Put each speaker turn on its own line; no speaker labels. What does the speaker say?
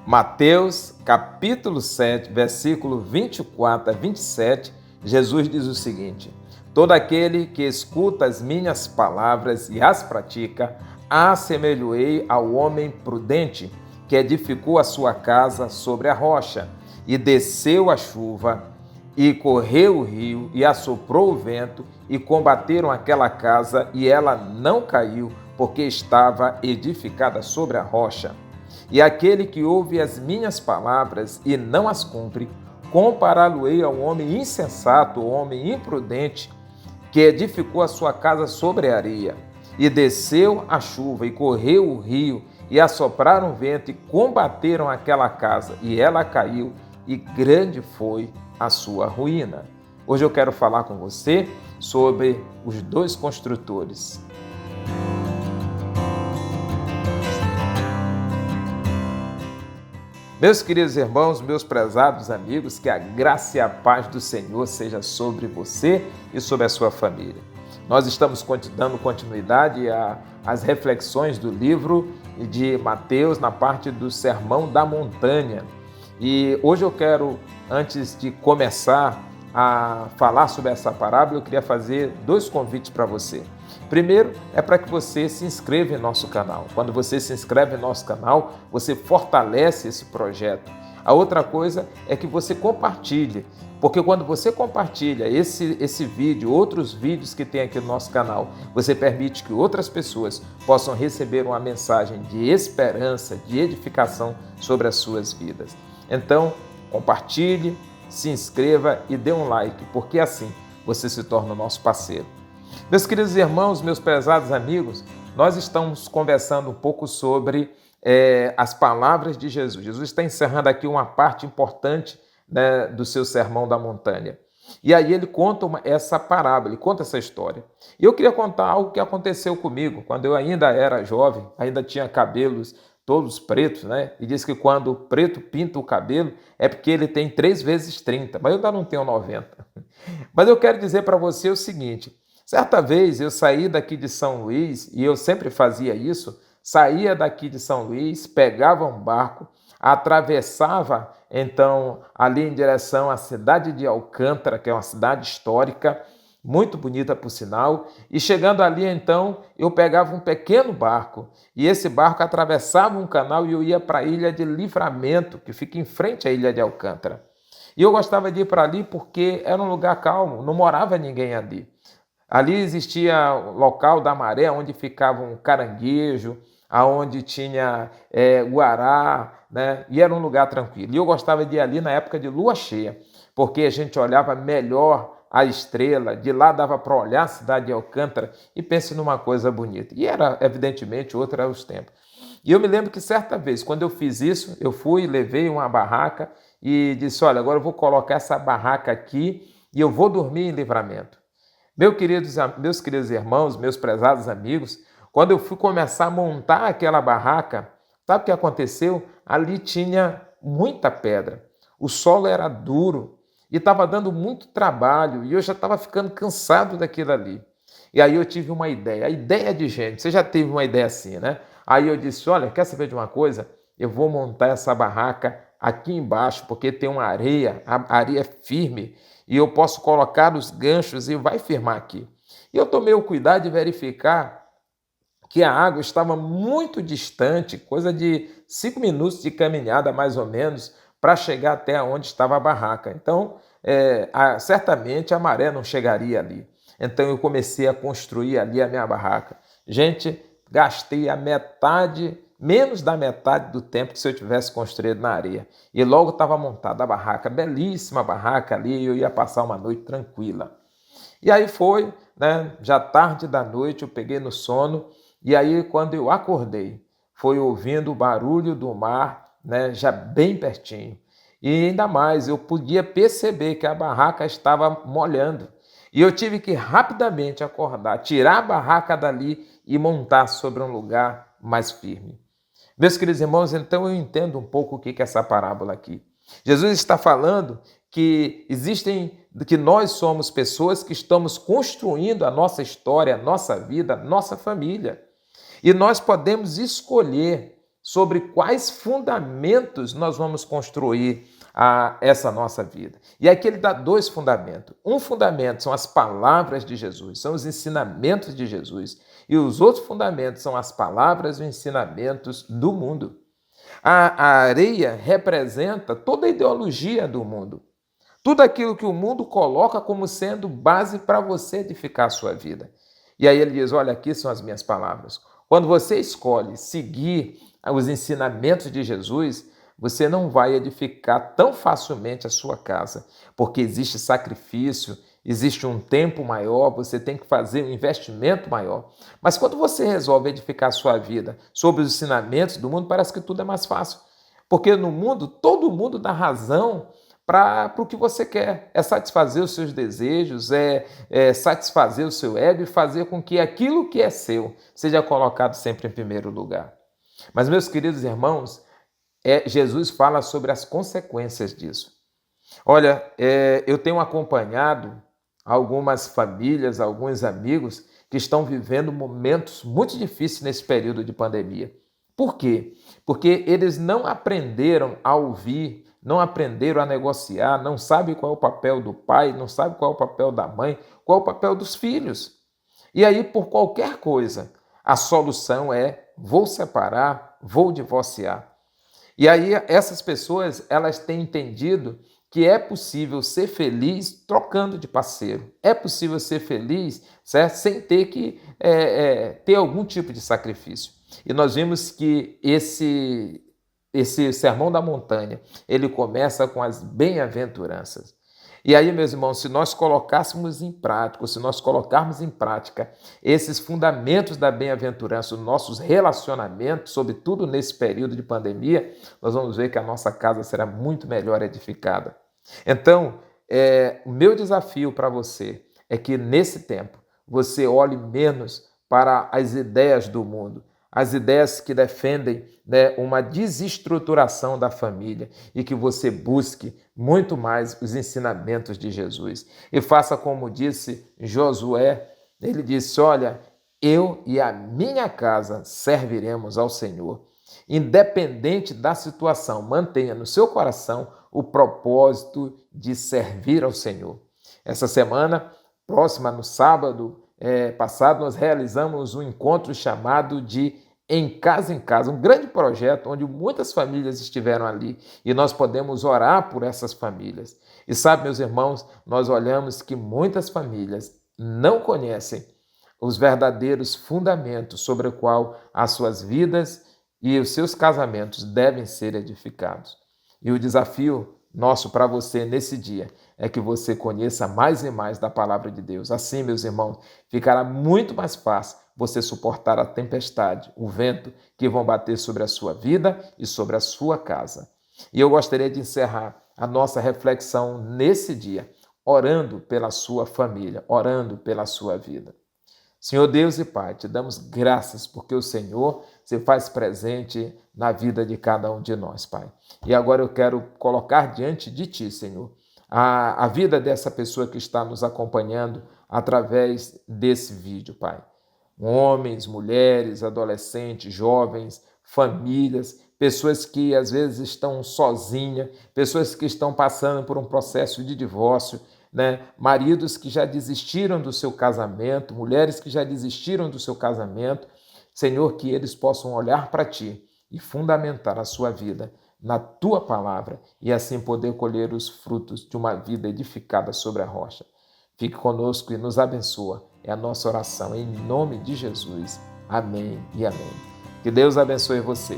Mateus, capítulo 7, versículo 24 a 27, Jesus diz o seguinte: todo aquele que escuta as minhas palavras e as pratica, assemelhoei ao homem prudente que edificou a sua casa sobre a rocha, e desceu a chuva, e correu o rio, e assoprou o vento, e combateram aquela casa, e ela não caiu, porque estava edificada sobre a rocha. E aquele que ouve as minhas palavras e não as cumpre, compará-lo-ei ao homem insensato, ao homem imprudente, que edificou a sua casa sobre a areia. E desceu a chuva, e correu o rio, e assopraram o vento, e combateram aquela casa, e ela caiu, e grande foi a sua ruína. Hoje eu quero falar com você sobre os dois construtores. Meus queridos irmãos, meus prezados amigos, que a graça e a paz do Senhor seja sobre você e sobre a sua família. Nós estamos dando continuidade às reflexões do livro de Mateus na parte do Sermão da Montanha. E hoje eu quero, antes de começar a falar sobre essa parábola, eu queria fazer dois convites para você. Primeiro, é para que você se inscreva em nosso canal. Quando você se inscreve em nosso canal, você fortalece esse projeto. A outra coisa é que você compartilhe, porque quando você compartilha esse vídeo, outros vídeos que tem aqui no nosso canal, você permite que outras pessoas possam receber uma mensagem de esperança, de edificação sobre as suas vidas. Então, compartilhe, se inscreva e dê um like, porque assim você se torna o nosso parceiro. Meus queridos irmãos, meus prezados amigos, nós estamos conversando um pouco sobre as palavras de Jesus. Jesus está encerrando aqui uma parte importante, né, do seu Sermão da Montanha. E aí ele conta essa parábola, ele conta essa história. E eu queria contar algo que aconteceu comigo, quando eu ainda era jovem, ainda tinha cabelos todos pretos, né? E diz que quando o preto pinta o cabelo é porque ele tem 3 vezes 30, mas eu ainda não tenho 90. Mas eu quero dizer para você o seguinte: certa vez eu saí daqui de São Luís, e eu sempre fazia isso, saía daqui de São Luís, pegava um barco, atravessava então ali em direção à cidade de Alcântara, que é uma cidade histórica, muito bonita por sinal, e chegando ali então eu pegava um pequeno barco, e esse barco atravessava um canal e eu ia para a Ilha de Livramento, que fica em frente à Ilha de Alcântara. E eu gostava de ir para ali porque era um lugar calmo, não morava ninguém ali. Ali existia o local da maré, onde ficava um caranguejo, aonde tinha guará, né? E era um lugar tranquilo. E eu gostava de ir ali na época de lua cheia, porque a gente olhava melhor a estrela, de lá dava para olhar a cidade de Alcântara, e pense numa coisa bonita. E era, evidentemente, outro era os tempos. E eu me lembro que certa vez, quando eu fiz isso, eu fui, levei uma barraca e disse: olha, agora eu vou colocar essa barraca aqui e eu vou dormir em Livramento. Meus queridos irmãos, meus prezados amigos, quando eu fui começar a montar aquela barraca, sabe o que aconteceu? Ali tinha muita pedra, o solo era duro e estava dando muito trabalho e eu já estava ficando cansado daquilo ali. E aí eu tive uma ideia, a ideia de gênio, você já teve uma ideia assim, né? Aí eu disse: olha, quer saber de uma coisa? Eu vou montar essa barraca aqui embaixo, porque tem uma areia, a areia é firme, e eu posso colocar os ganchos e vai firmar aqui. E eu tomei o cuidado de verificar que a água estava muito distante, coisa de 5 minutos de caminhada mais ou menos, para chegar até onde estava a barraca. Então, certamente a maré não chegaria ali. Então eu comecei a construir ali a minha barraca. Gente, gastei a metade, menos da metade do tempo que se eu tivesse construído na areia. E logo estava montada a barraca, belíssima barraca ali, e eu ia passar uma noite tranquila. E aí foi, né, já tarde da noite, eu peguei no sono, e aí quando eu acordei, foi ouvindo o barulho do mar, né, já bem pertinho. E ainda mais, eu podia perceber que a barraca estava molhando. E eu tive que rapidamente acordar, tirar a barraca dali e montar sobre um lugar mais firme. Meus queridos irmãos, então eu entendo um pouco o que é essa parábola aqui. Jesus está falando que que nós somos pessoas que estamos construindo a nossa história, a nossa vida, a nossa família. E nós podemos escolher sobre quais fundamentos nós vamos construir essa nossa vida. E aqui ele dá dois fundamentos. Um fundamento são as palavras de Jesus, são os ensinamentos de Jesus. E os outros fundamentos são as palavras e os ensinamentos do mundo. A areia representa toda a ideologia do mundo. Tudo aquilo que o mundo coloca como sendo base para você edificar a sua vida. E aí ele diz, olha, aqui são as minhas palavras. Quando você escolhe seguir os ensinamentos de Jesus, você não vai edificar tão facilmente a sua casa, porque existe sacrifício, existe um tempo maior, você tem que fazer um investimento maior. Mas quando você resolve edificar a sua vida sobre os ensinamentos do mundo, parece que tudo é mais fácil. Porque no mundo, todo mundo dá razão para o que você quer. É satisfazer os seus desejos, é satisfazer o seu ego e fazer com que aquilo que é seu seja colocado sempre em primeiro lugar. Mas, meus queridos irmãos, Jesus fala sobre as consequências disso. Olha, eu tenho acompanhado algumas famílias, alguns amigos que estão vivendo momentos muito difíceis nesse período de pandemia. Por quê? Porque eles não aprenderam a ouvir, não aprenderam a negociar, não sabem qual é o papel do pai, não sabem qual é o papel da mãe, qual é o papel dos filhos. E aí, por qualquer coisa, a solução é: vou separar, vou divorciar. E aí essas pessoas, elas têm entendido que é possível ser feliz trocando de parceiro. É possível ser feliz, certo? Sem ter que ter algum tipo de sacrifício. E nós vimos que esse Sermão da Montanha, ele começa com as bem-aventuranças. E aí, meus irmãos, se nós colocássemos em prática, se nós colocarmos em prática esses fundamentos da bem-aventurança, os nossos relacionamentos, sobretudo nesse período de pandemia, nós vamos ver que a nossa casa será muito melhor edificada. Então, o meu desafio para você é que nesse tempo você olhe menos para as ideias do mundo, as ideias que defendem, uma desestruturação da família, e que você busque muito mais os ensinamentos de Jesus. E faça como disse Josué, ele disse, olha, eu e a minha casa serviremos ao Senhor. Independente da situação, mantenha no seu coração o propósito de servir ao Senhor. Essa semana, próxima, no sábado passado, nós realizamos um encontro chamado de Em Casa, um grande projeto onde muitas famílias estiveram ali e nós podemos orar por essas famílias. E sabe, meus irmãos, nós olhamos que muitas famílias não conhecem os verdadeiros fundamentos sobre o qual as suas vidas e os seus casamentos devem ser edificados. E o desafio nosso para você nesse dia é que você conheça mais e mais da palavra de Deus. Assim, meus irmãos, ficará muito mais fácil você suportar a tempestade, o vento que vão bater sobre a sua vida e sobre a sua casa. E eu gostaria de encerrar a nossa reflexão nesse dia, orando pela sua família, orando pela sua vida. Senhor Deus e Pai, te damos graças porque o Senhor se faz presente na vida de cada um de nós, Pai. E agora eu quero colocar diante de Ti, Senhor, a vida dessa pessoa que está nos acompanhando através desse vídeo, Pai. Homens, mulheres, adolescentes, jovens, famílias, pessoas que às vezes estão sozinhas, pessoas que estão passando por um processo de divórcio, maridos que já desistiram do seu casamento, mulheres que já desistiram do seu casamento. Senhor, que eles possam olhar para Ti e fundamentar a sua vida na Tua palavra e assim poder colher os frutos de uma vida edificada sobre a rocha. Fique conosco e nos abençoa. É a nossa oração em nome de Jesus. Amém e amém. Que Deus abençoe você.